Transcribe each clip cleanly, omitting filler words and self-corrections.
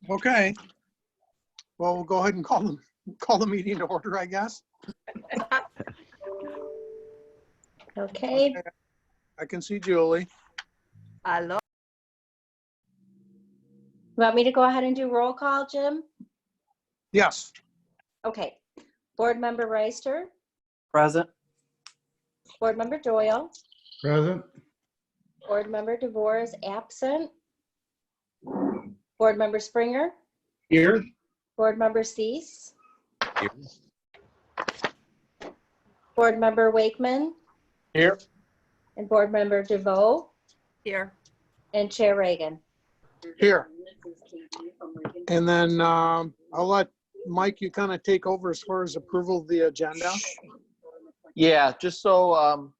Okay. Well, we'll go ahead and call the meeting to order, I guess. Okay. I can see Julie. Hello. Want me to go ahead and do roll call, Jim? Yes. Okay. Board Member Reister, Present. Board Member Doyle, Present. Board Member DeVoe is absent. Board Member Sprenger, Here. Board Member Cease, Board Member Wakeman, Here. and Board Member DeVoe, Here. and Chair Reagan. Here. And then I'll let Mike, you kind of take over as far as approval of the agenda. Yeah, just so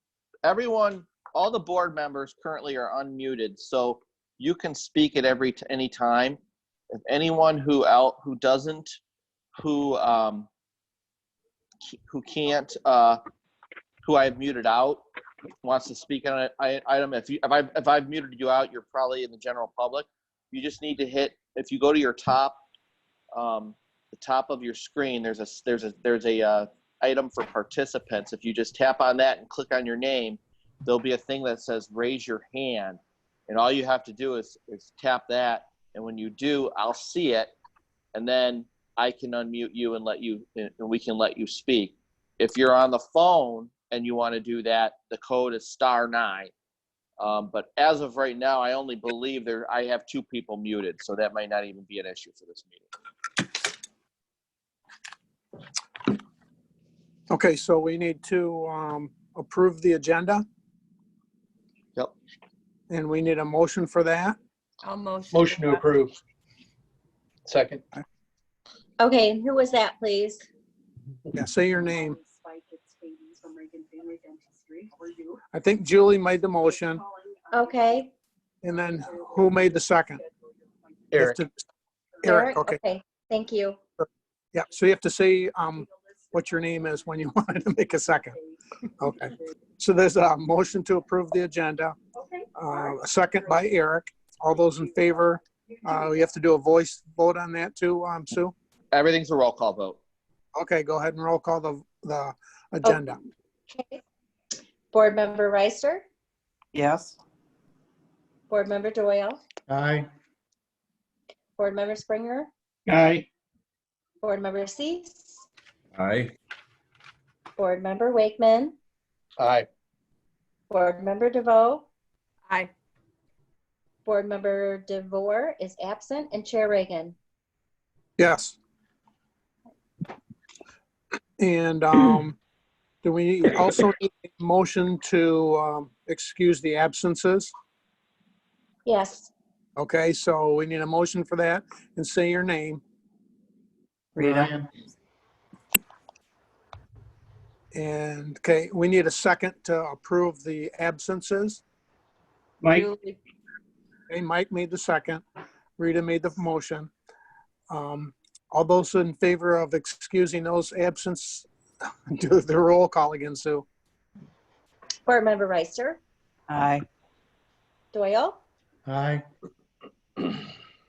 everyone, all the board members currently are unmuted, so you can speak at any time. If anyone who doesn't, who can't, who I've muted out, wants to speak on an item, if I've muted you out, you're probably in the general public. You just need to hit, if you go to your top, the top of your screen, there's a item for participants. If you just tap on that and click on your name, there'll be a thing that says raise your hand, and all you have to do is tap that, and when you do, I'll see it, and then I can unmute you and we can let you speak. If you're on the phone and you want to do that, the code is *9. But as of right now, I only believe I have 2 people muted, so that might not even be an issue for this meeting. Okay, so we need to approve the agenda, Yep. and we need a motion for that. I'll motion. Motion to approve. Second. Okay, and who was that, please? Yeah, say your name. I think Julie made the motion, Okay. and then who made the second? Eric. Eric, okay. Okay, thank you. Yeah, so you have to say what your name is when you wanted to make a second. Okay, so there's a motion to approve the agenda, a second by Eric. All those in favor, we have to do a voice vote on that too, Sue? Everything's a roll call vote. Okay, go ahead and roll call the agenda. Okay. Board Member Reister, Yes. Board Member Doyle, Aye. Board Member Sprenger, Aye. Board Member Cease, Aye. Board Member Wakeman, Aye. Board Member DeVoe, Aye. Board Member DeVore is absent, and Chair Reagan. Yes. And do we also need a motion to excuse the absences? Yes. Okay, so we need a motion for that, and say your name. Ryan. And, okay, we need a second to approve the absences. Mike. Julie. Okay, Mike made the second. Rita made the motion. All those in favor of excusing those absence, do the roll call again, Sue. Board Member Reister, Aye. Doyle, Aye.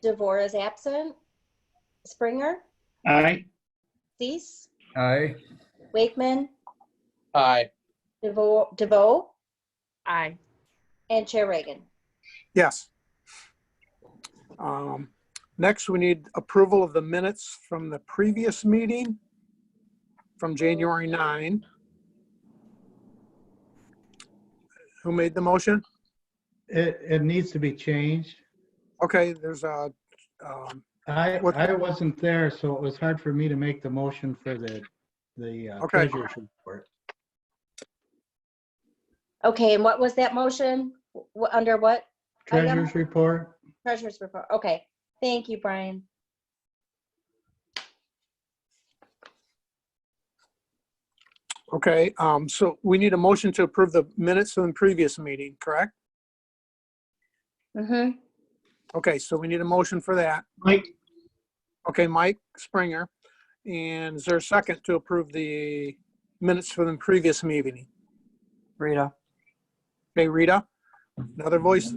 DeVore is absent, Sprenger, Aye. Cease, Aye. Wakeman, Aye. DeVoe, Aye. and Chair Reagan. Yes. Next, we need approval of the minutes from the previous meeting from January 9. Who made the motion? It needs to be changed. Okay, there's a, I What- wasn't there, so it was hard for me to make the motion for the Okay. treasurer's report. Okay, and what was that motion? Under what? item? Treasurer's report. Treasurer's report. Okay, thank you, Brian. okay, so we need a motion to approve the minutes from the previous meeting, correct? Mm-hmm. Okay, so we need a motion for that. Mike. Okay, Mike Sprenger. And is there a second to approve the minutes from the previous meeting? Rita. Okay, Rita, another voice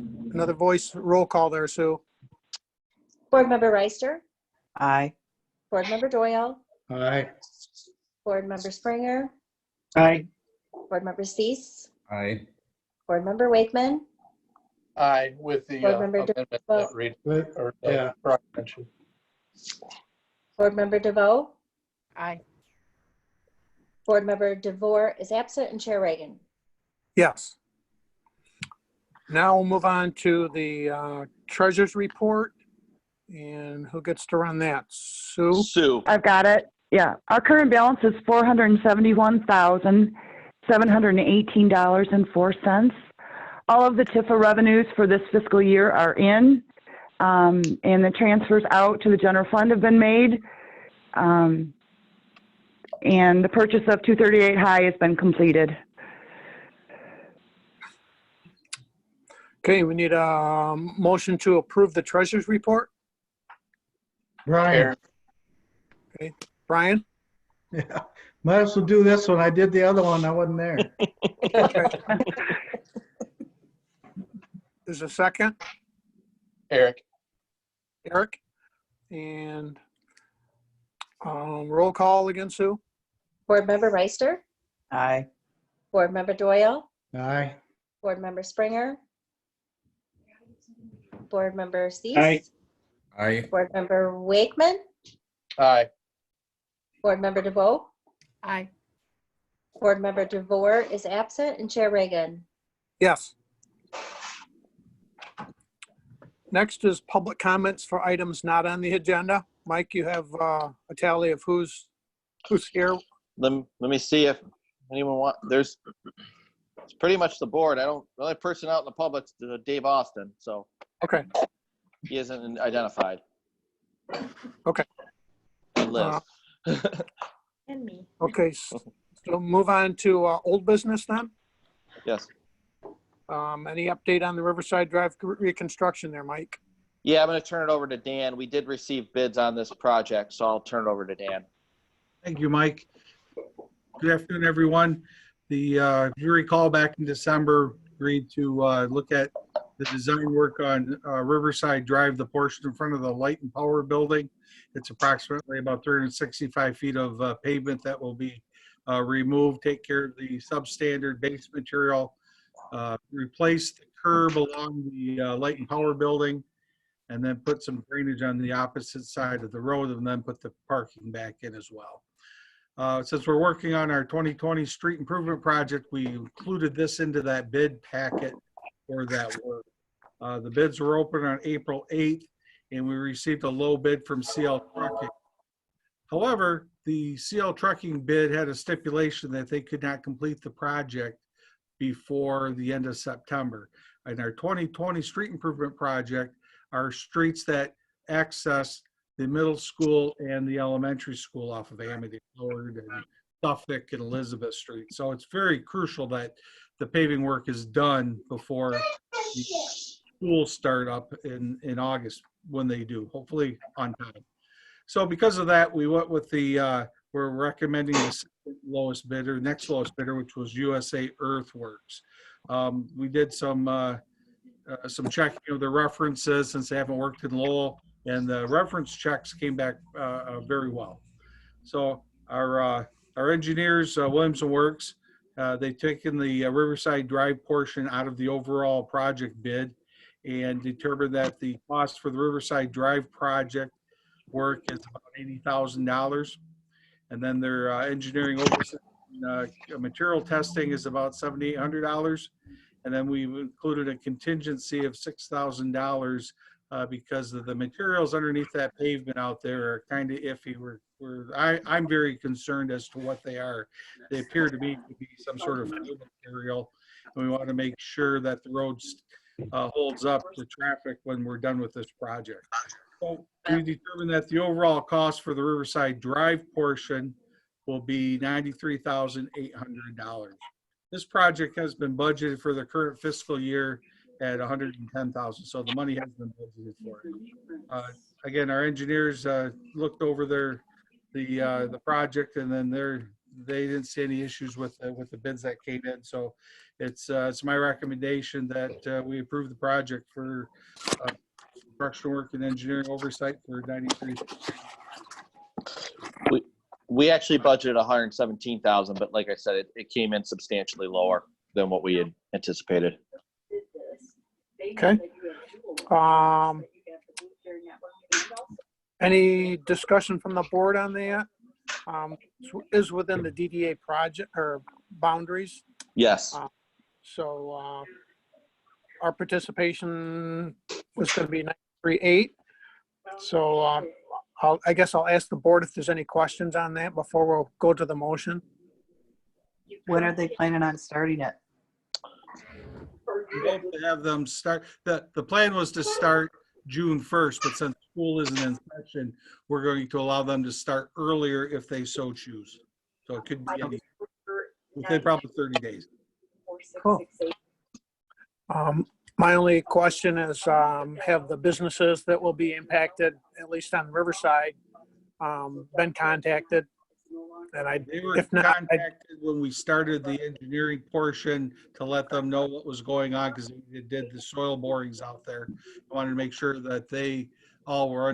roll call there, Sue. Board Member Reister, Aye. Board Member Doyle, Aye. Board Member Sprenger, Aye. Board Member Cease, Aye. Board Member Wakeman, Aye, with the Board Member amendment DeVoe. that read, But, or yeah. Brock mentioned. Board Member DeVoe, Aye. Board Member DeVore is absent, and Chair Reagan. Yes. Now we'll move on to the treasurer's report. And who gets to run that? Sue? Sue. I've got it. Yeah. Our current balance is $471,718.04. All of the TIFA revenues for this fiscal year are in, and the transfers out to the general fund have been made. And the purchase of 238 High has been completed. Okay, we need a motion to approve the treasurer's report. Brian. Brian? Yeah. Might as well do this one. I did the other one. I wasn't there. Okay. There's a second. Eric. Eric? And roll call again, Sue? Board Member Reister, Aye. Board Member Doyle, Aye. Board Member Springer, Board Member Cease, Aye. Aye. Board Member Wakeman, Aye. Board Member DeVoe, Aye. Board Member DeVore is absent, and Chair Reagan. Yes. Next is public comments for items not on the agenda. Mike, you have a tally of who's here. Let me see if anyone it's pretty much the board. The only person out in the public is Dave Austin, so Okay. he isn't identified. Okay. And Liz. And me. Okay, so move on to old business then. Yes. Any update on the Riverside Drive reconstruction there, Mike? Yeah, I'm going to turn it over to Dan. We did receive bids on this project, so I'll turn it over to Dan. Thank you, Mike. Good afternoon, everyone. If you recall, back in December, agreed to look at the design work on Riverside Drive, the portion in front of the Light and Power Building. It's approximately about 365 feet of pavement that will be removed, take care of the substandard base material, replace the curb along the Light and Power Building, and then put some drainage on the opposite side of the road, and then put the parking back in as well. Since we're working on our 2020 street improvement project, we included this into that bid packet for that work. The bids were open on April 8th, and we received a low bid from CL Trucking. However, the CL Trucking bid had a stipulation that they could not complete the project before the end of September. In our 2020 street improvement project, our streets that access the middle school and the elementary school off of Amity Howard and Suffolk and Elizabeth Street. So it's very crucial that the paving work is done before the schools start up in August when they do, hopefully on time. So because of that, we went with we're recommending the second lowest bidder, next lowest bidder, which was USA Earthworks. We did some checking of the references since they haven't worked in Lowell, and the reference checks came back very well. So our engineers, Williamson Works, they've taken the Riverside Drive portion out of the overall project bid and determined that the cost for the Riverside Drive project work is about $80,000. And then their engineering oversight material testing is about $7,800. And then we included a contingency of $6,000 because of the materials underneath that pavement out there are kind of iffy. I'm very concerned as to what they are. They appear to me to be some sort of material, and we want to make sure that the road holds up to traffic when we're done with this project. So we determined that the overall cost for the Riverside Drive portion will be $93,800. This project has been budgeted for the current fiscal year at $110,000, so the money has been budgeted for it. Again, our engineers looked over the project, and then they didn't see any issues with the bids that came in. So it's my recommendation that we approve the project for construction work and engineering oversight for 93. We actually budgeted 117,000, but like I said, it came in substantially lower than what we had anticipated. Okay. Any discussion from the board on that? Is within the DDA project or boundaries. Yes. So our participation was going to be 93.8. So I guess I'll ask the board if there's any questions on that before we'll go to the motion. When are they planning on starting it? We hope to have them start, the plan was to start June 1st, but since school isn't in session, we're going to allow them to start earlier if they so choose. So it could be within probably 30 days. Cool. My only question is, have the businesses that will be impacted, at least on Riverside, been contacted? And They were if not, contacted when we started the engineering portion to let them know what was going on because they did the soil borings out there. I wanted to make sure that they all were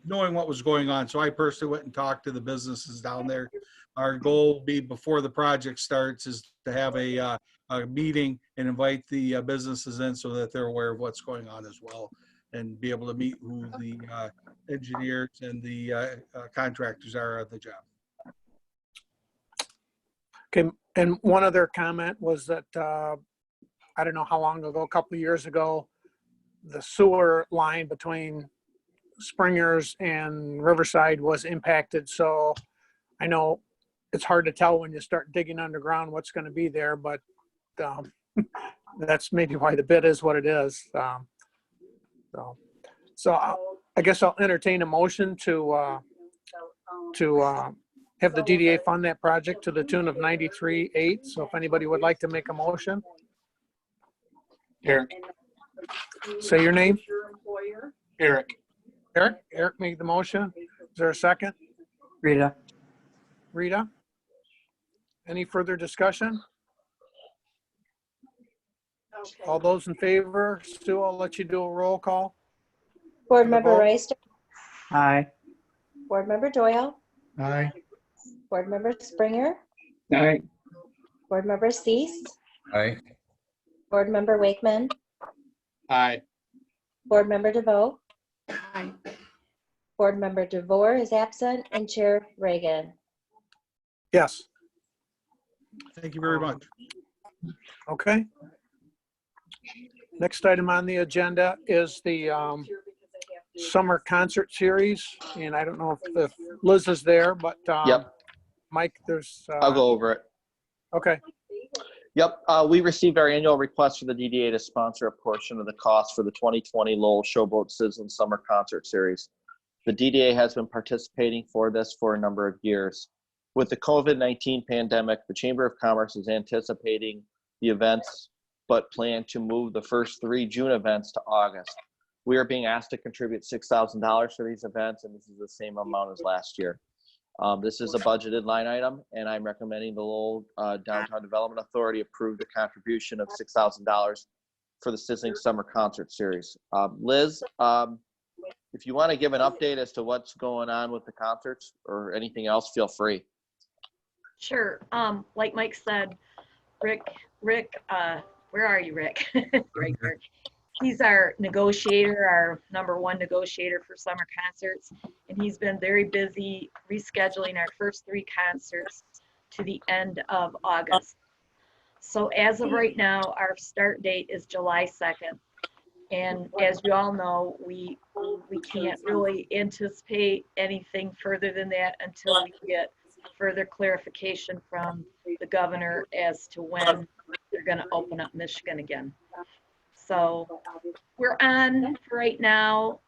knowing what was going on. So I personally went and talked to the businesses down there. Our goal will be before the project starts is to have a meeting and invite the businesses in so that they're aware of what's going on as well and be able to meet who the engineers and the contractors are at the job. okay. And one other comment was that, I don't know how long ago, a couple of years ago, the sewer line between Springers and Riverside was impacted. So I know it's hard to tell when you start digging underground what's going to be there, but that's maybe why the bid is what it is. So I guess I'll entertain a motion to have the DDA fund that project to the tune of 93.8. So if anybody would like to make a motion, Eric. say your name. Eric. Eric made the motion. Is there a second? Rita. Rita? Any further discussion? All those in favor? Stu, I'll let you do a roll call. Board Member Reister, Aye. Board Member Doyle, Aye. Board Member Sprenger, Aye. Board Member Cease, Aye. Board Member Wakeman, Aye. Board Member DeVoe, Aye. Board Member DeVore is absent, and Chair Reagan. Yes. Thank you very much. Okay. Next item on the agenda is the summer concert series. And I don't know if Liz is there, but Yep. Mike, there's. I'll go over it. Okay. Yep, we received our annual request for the DDA to sponsor a portion of the cost for the 2020 Lowell Showboat Sizzling Summer Concert Series. The DDA has been participating for this for a number of years. With the COVID-19 pandemic, the Chamber of Commerce is anticipating the events, but plan to move the first 3 June events to August. We are being asked to contribute $6,000 for these events, and this is the same amount as last year. This is a budgeted line item, and I'm recommending the Lowell Downtown Development Authority approve the contribution of $6,000 for the Sizzling Summer Concert Series. Liz, if you want to give an update as to what's going on with the concerts or anything else, feel free. Sure. Like Mike said, Rick, where are you, Rick? Right there. He's our negotiator, our #1 negotiator for summer concerts, and he's been very busy rescheduling our first 3 concerts to the end of August. So as of right now, our start date is July 2nd. And as you all know, we can't really anticipate anything further than that until we get further clarification from the governor as to when they're going to open up Michigan again. So we're on for right now.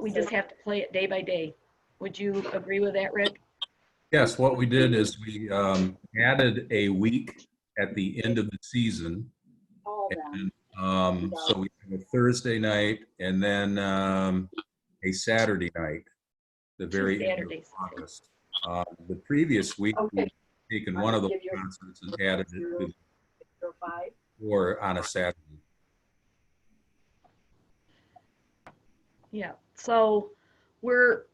We just have to play it day by day. Would you agree with that, Rick? Yes, what we did is we added a week at the end of the season. And, so we have a Thursday night and then a Saturday night, the very end of August. The previous week, we've taken one of those concerts and added it to or on a Saturday. Yeah, so we're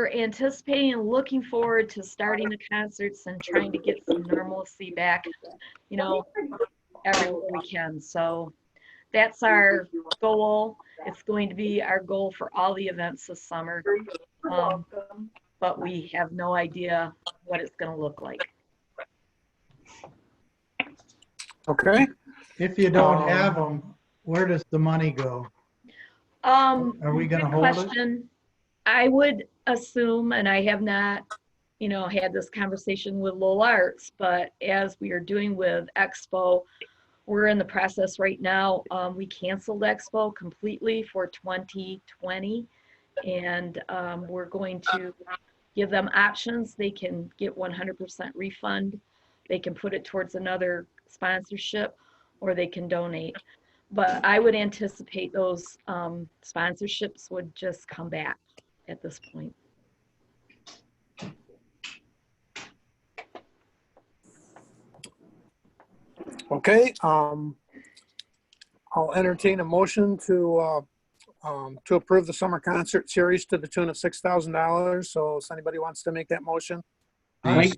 anticipating and looking forward to starting the concerts and trying to get some normalcy back, you know, everywhere we can. So that's our goal. It's going to be our goal for all the events this summer. But we have no idea what it's going to look like. Okay. If you don't have them, where does the money go? Are we gonna Good hold it? question. I would assume, and I have not, you know, had this conversation with Lowell Arts, but as we are doing with Expo, we're in the process right now. We canceled Expo completely for 2020, and we're going to give them options. They can get 100% refund. They can put it towards another sponsorship, or they can donate. But I would anticipate those sponsorships would just come back at this point. Okay, I'll entertain a motion to approve the summer concert series to the tune of $6,000. So if anybody wants to make that motion. I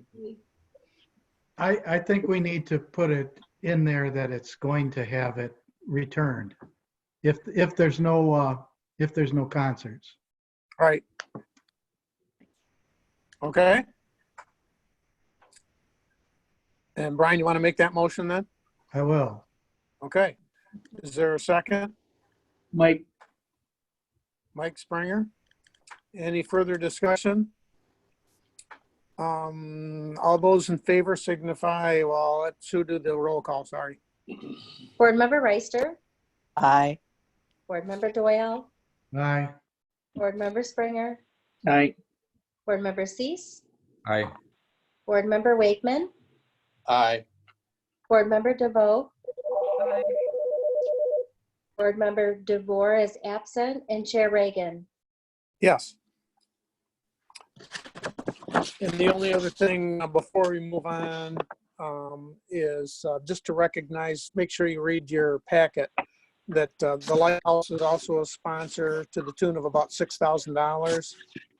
think we need to put it in there that it's going to have it returned if there's no concerts. Right. Okay. And Brian, you want to make that motion then? I will. Okay. Is there a second? Mike. Mike Sprenger. Any further discussion? All those in favor signify, well, let's do the roll call, sorry. Board Member Reister, Aye. Board Member Doyle, Aye. Board Member Springer, Aye. Board Member Cease, Aye. Board Member Wakeman, Aye. Board Member DeVoe, Board Member DeVore is absent, and Chair Reagan. Yes. And the only other thing before we move on is just to recognize, make sure you read your packet, that the Lighthouse is also a sponsor to the tune of about $6,000.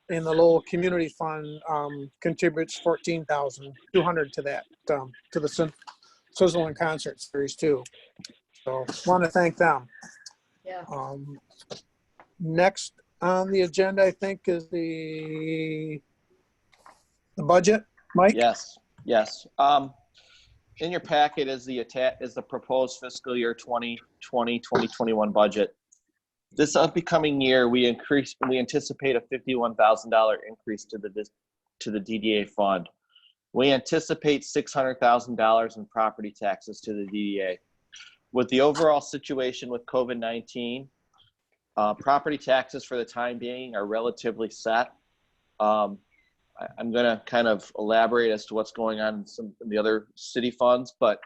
And the Lowell Community Fund contributes $14,200 to that, to the Sizzle and Concert Series too. So want to thank them. Yeah. Next on the agenda, I think, is the budget, Mike? Yes, yes. In your packet is the proposed fiscal year 2020-2021 budget. This upcoming year, we anticipate a $51,000 increase to the DDA fund. We anticipate $600,000 in property taxes to the DDA. With the overall situation with COVID-19, property taxes for the time being are relatively set. I'm going to kind of elaborate as to what's going on in some of the other city funds, but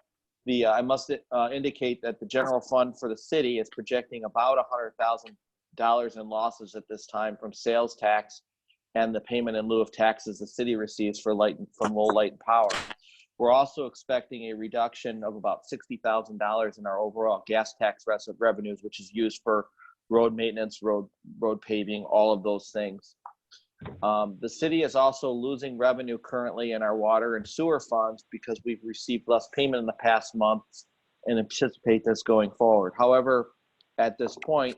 I must indicate that the general fund for the city is projecting about $100,000 in losses at this time from sales tax and the payment in lieu of taxes the city receives from Lowell Light and Power. We're also expecting a reduction of about $60,000 in our overall gas tax revenues, which is used for road maintenance, road paving, all of those things. The city is also losing revenue currently in our water and sewer funds because we've received less payment in the past months and anticipate this going forward. However, at this point,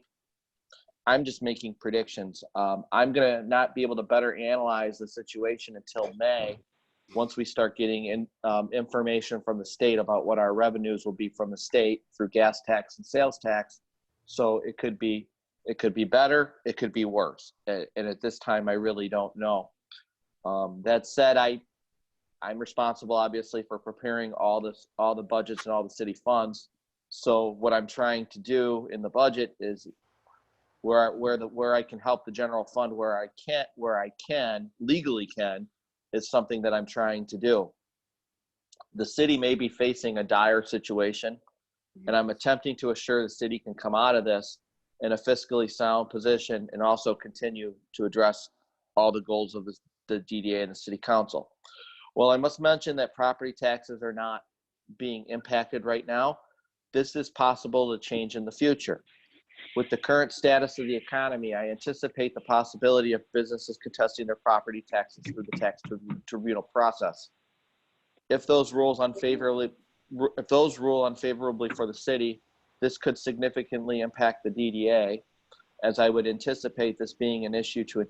I'm just making predictions. I'm going to not be able to better analyze the situation until May, once we start getting information from the state about what our revenues will be from the state through gas tax and sales tax. So it could be better, it could be worse. And at this time, I really don't know. That said, I'm responsible, obviously, for preparing all the budgets and all the city funds. So what I'm trying to do in the budget is where I can help the general fund, where I can legally is something that I'm trying to do. The city may be facing a dire situation, and I'm attempting to assure the city can come out of this in a fiscally sound position and also continue to address all the goals of the DDA and the city council. Well, I must mention that property taxes are not being impacted right now. This is possible to change in the future. With the current status of the economy, I anticipate the possibility of businesses contesting their property taxes through the tax tribunal process. If those rule unfavorably for the city, this could significantly impact the DDA, as I would anticipate this being an issue to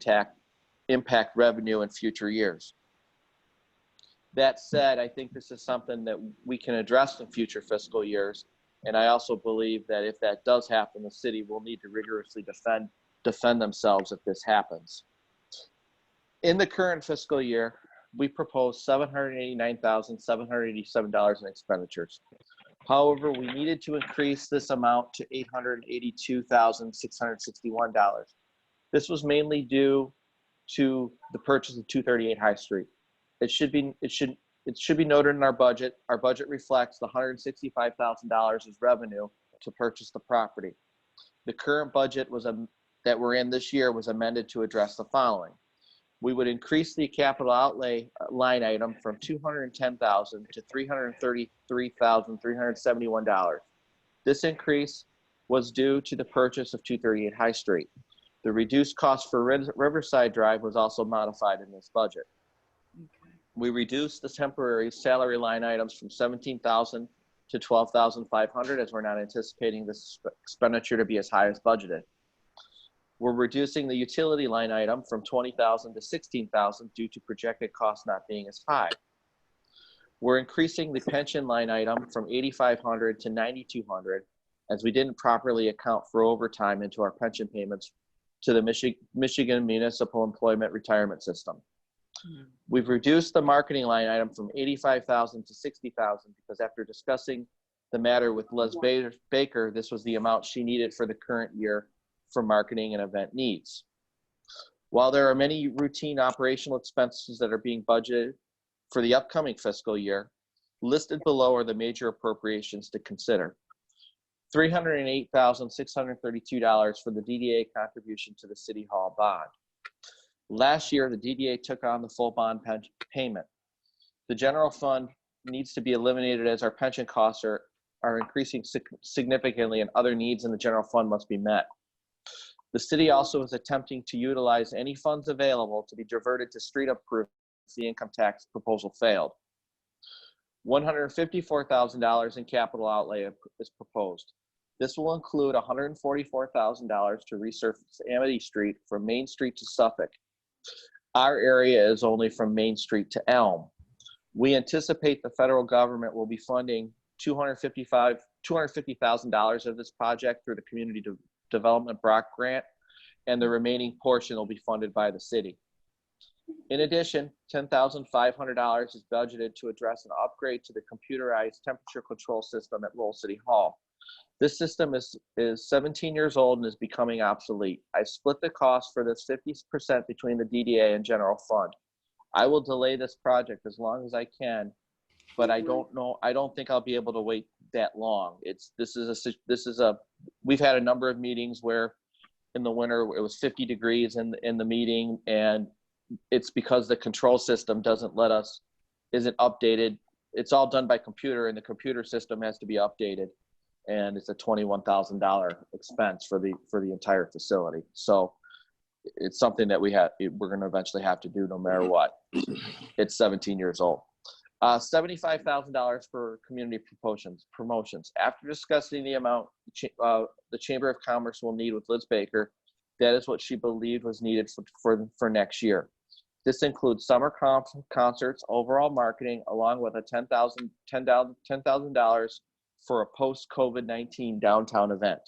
impact revenue in future years. That said, I think this is something that we can address in future fiscal years. And I also believe that if that does happen, the city will need to rigorously defend themselves if this happens. In the current fiscal year, we proposed $789,787 in expenditures. However, we needed to increase this amount to $882,661. This was mainly due to the purchase of 238 High Street. It should be noted in our budget. Our budget reflects the $165,000 as revenue to purchase the property. The current budget that we're in this year was amended to address the following. We would increase the capital outlay line item from $210,000 to $333,371. This increase was due to the purchase of 238 High Street. The reduced cost for Riverside Drive was also modified in this budget. We reduced the temporary salary line items from $17,000 to $12,500, as we're not anticipating this expenditure to be as high as budgeted. We're reducing the utility line item from $20,000 to $16,000 due to projected costs not being as high. We're increasing the pension line item from $8,500 to $9,200, as we didn't properly account for overtime into our pension payments to the Michigan Municipal Employment Retirement System. We've reduced the marketing line item from $85,000 to $60,000 because after discussing the matter with Liz Baker, this was the amount she needed for the current year for marketing and event needs. While there are many routine operational expenses that are being budgeted for the upcoming fiscal year, listed below are the major appropriations to consider. $308,632 for the DDA contribution to the City Hall bond. Last year, the DDA took on the full bond payment. The general fund needs to be eliminated as our pension costs are increasing significantly and other needs in the general fund must be met. The city also is attempting to utilize any funds available to be diverted to street improvements if the income tax proposal failed. $154,000 in capital outlay is proposed. This will include $144,000 to resurface Amity Street from Main Street to Suffolk. Our area is only from Main Street to Elm. We anticipate the federal government will be funding $250,000 of this project through the Community Development Block Grant, and the remaining portion will be funded by the city. In addition, $10,500 is budgeted to address an upgrade to the computerized temperature control system at Lowell City Hall. This system is 17 years old and is becoming obsolete. I split the cost for this 50% between the DDA and general fund. I will delay this project as long as I can, but I don't think I'll be able to wait that long. We've had a number of meetings where in the winter it was 50 degrees in the meeting, and it's because the control system isn't updated. It's all done by computer, and the computer system has to be updated. And it's a $21,000 expense for the entire facility. So it's something that we're going to eventually have to do no matter what. It's 17 years old. $75,000 for community promotions. After discussing the amount the Chamber of Commerce will need with Liz Baker, that is what she believed was needed for next year. This includes summer concerts, overall marketing, along with a $10,000 for a post-COVID-19 downtown event.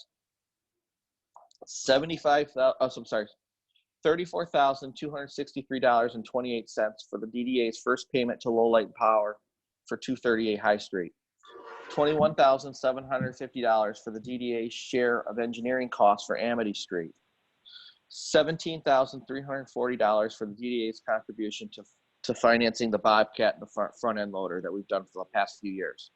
$34,263.28 for the DDA's first payment to Low Light Power for 238 High Street. $21,750 for the DDA's share of engineering costs for Amity Street. $17,340 for the DDA's contribution to financing the Bobcat and the front end loader that we've done for the past few years.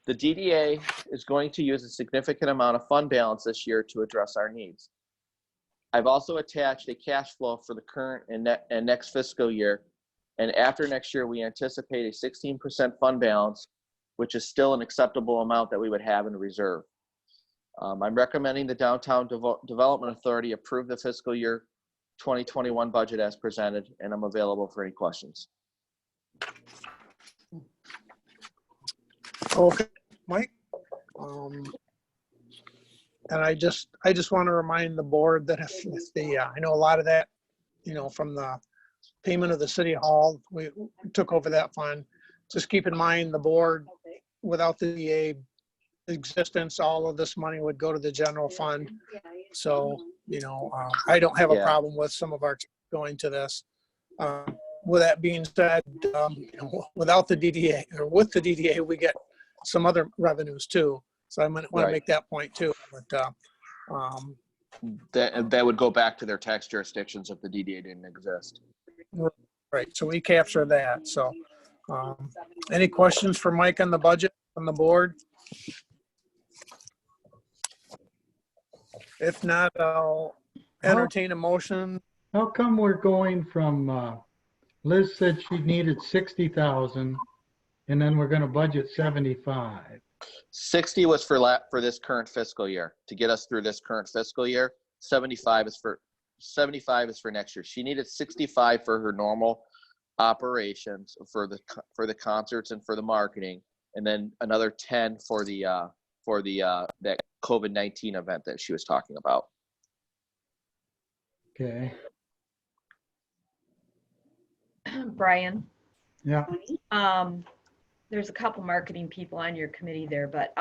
The DDA is going to use a significant amount of fund balance this year to address our needs. I've also attached a cash flow for the current and next fiscal year, and after next year, we anticipate a 16% fund balance, which is still an acceptable amount that we would have in reserve. I'm recommending the Downtown Development Authority approve the fiscal year 2021 budget as presented, and I'm available for any questions. Okay, Mike. And I just want to remind the board that if the, I know a lot of that, from the payment of the city hall, we took over that fund. Just keep in mind the board, without the DA existence, all of this money would go to the general fund. So, I don't have a problem with some of our going to this. With that being said, without the DDA or with the DDA, we get some other revenues too. So I want to make that point too. But that would go back to their tax jurisdictions if the DDA didn't exist. Right. So we capture that. So any questions for Mike on the budget on the board? If not, I'll entertain a motion. How come we're going from, Liz said she needed 60,000 and then we're going to budget 75. 60 was for this current fiscal year to get us through this current fiscal year. 75 is for next year. She needed 65 for her normal operations for the concerts and for the marketing, and then another 10 for the that COVID-19 event that she was talking about. Okay. Brian, Yeah. there's a couple marketing people on your committee there, but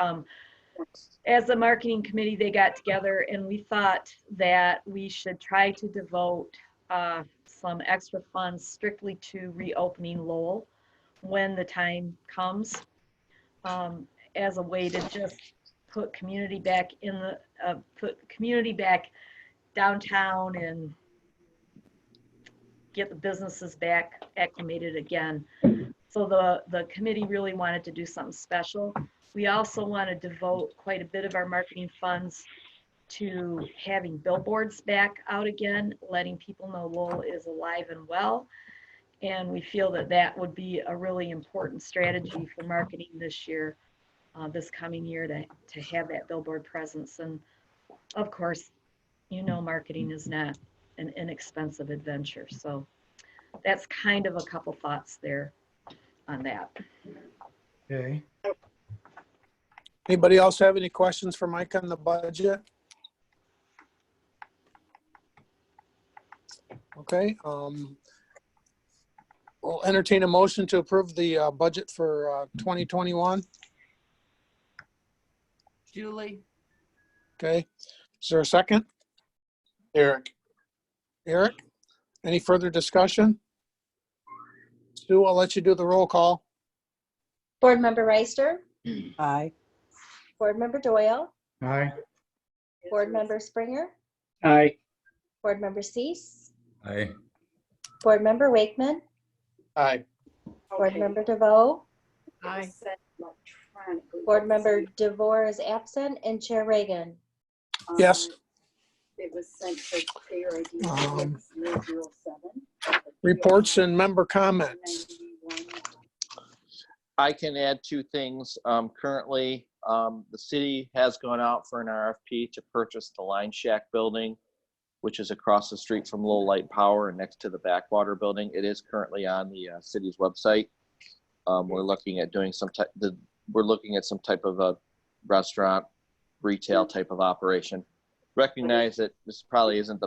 as a marketing committee, they got together and we thought that we should try to devote some extra funds strictly to reopening Lowell when the time comes, as a way to just put community back back downtown and get the businesses back acclimated again. So the committee really wanted to do something special. We also want to devote quite a bit of our marketing funds to having billboards back out again, letting people know Lowell is alive and well. And we feel that that would be a really important strategy for marketing this year, this coming year, to have that billboard presence. And of course, marketing is not an inexpensive adventure. So that's kind of a couple thoughts there on that. Okay. Anybody else have any questions for Mike on the budget? Okay. We'll entertain a motion to approve the budget for 2021. Julie. Okay. Is there a second? Eric. Eric? Any further discussion? Stu, I'll let you do the roll call. Board Member Reister, Aye. Board Member Doyle, Aye. Board Member Sprenger, Aye. Board Member Cease, Aye. Board Member Wakeman, Aye. Board Member DeVoe, Aye. Board Member DeVore is absent, and Chair Reagan. Yes. It was sent to Chair ID 6007. Reports and member comments. I can add two things. Currently, the city has gone out for an RFP to purchase the Line Shack building, which is across the street from Lowell Light Power and next to the Backwater building. It is currently on the city's website. We're looking at doing some type. We're looking at some type of a restaurant, retail type of operation. Recognize that this probably isn't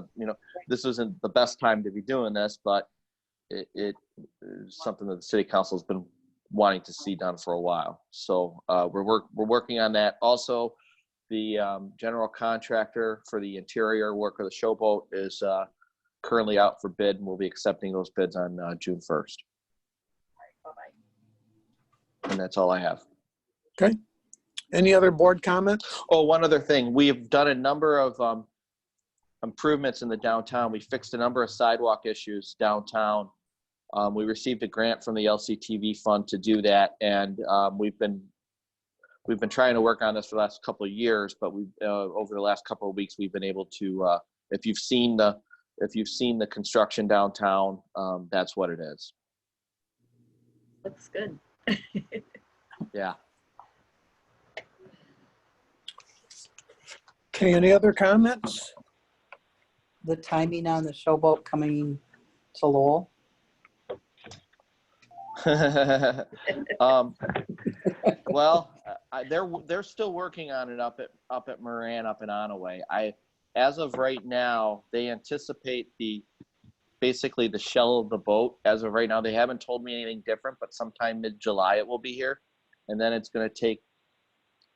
this isn't the best time to be doing this, but it is something that the city council has been wanting to see done for a while. So we're working on that. Also, the general contractor for the interior work of the showboat is currently out for bid, and we'll be accepting those bids on June 1st. And that's all I have. Okay. Any other board comment? Oh, one other thing. We've done a number of improvements in the downtown. We fixed a number of sidewalk issues downtown. We received a grant from the LCTV fund to do that, and we've been trying to work on this for the last couple of years. But we over the last couple of weeks, we've been able to. If you've seen the construction downtown, that's what it is. Looks good. Yeah. Okay, any other comments? The timing on the showboat coming to Lowell. Well, they're still working on it up at Moran, up in Onaway. As of right now, they anticipate basically the shell of the boat. As of right now, they haven't told me anything different, but sometime mid-July it will be here, and then it's going to take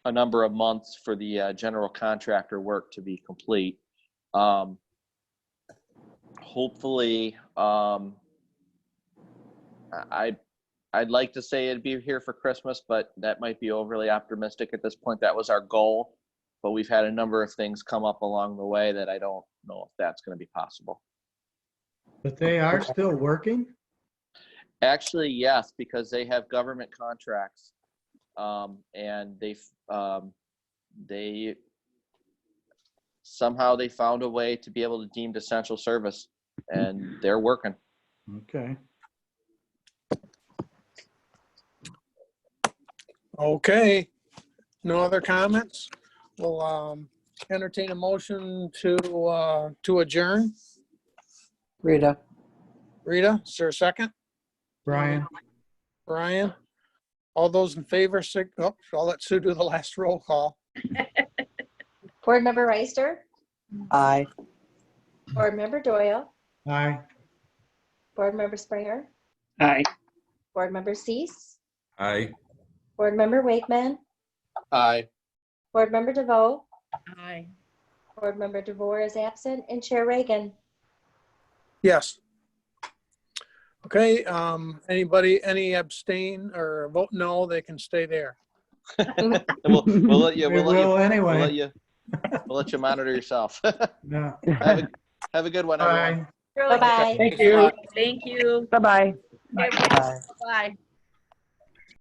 a number of months for the general contractor work to be complete. Hopefully, I'd like to say it'd be here for Christmas, but that might be overly optimistic at this point. That was our goal, but we've had a number of things come up along the way that I don't know if that's going to be possible. But they are still working? Actually, yes, because they have government contracts, and they somehow they found a way to be able to deemed essential service, and they're working. Okay. Okay, no other comments? We'll entertain a motion to adjourn. Rita. Rita, is there a second? Brian? Brian? All those in favor, I'll let Sue do the last roll call. Board Member Reister, Aye. Board Member Doyle, Aye. Board Member Sprenger, Aye. Board Member Cease, Aye. Board Member Wakeman, Aye. Board Member DeVoe, Aye. Board Member DeVore is absent, and Chair Reagan. Yes. Okay, any abstain or vote no, they can stay there. We'll let you. We will anyway. We'll let you monitor yourself. Yeah. Have a good one, everyone. Bye. Bye-bye. Thank you. Thank you. Bye-bye. Aye. Bye.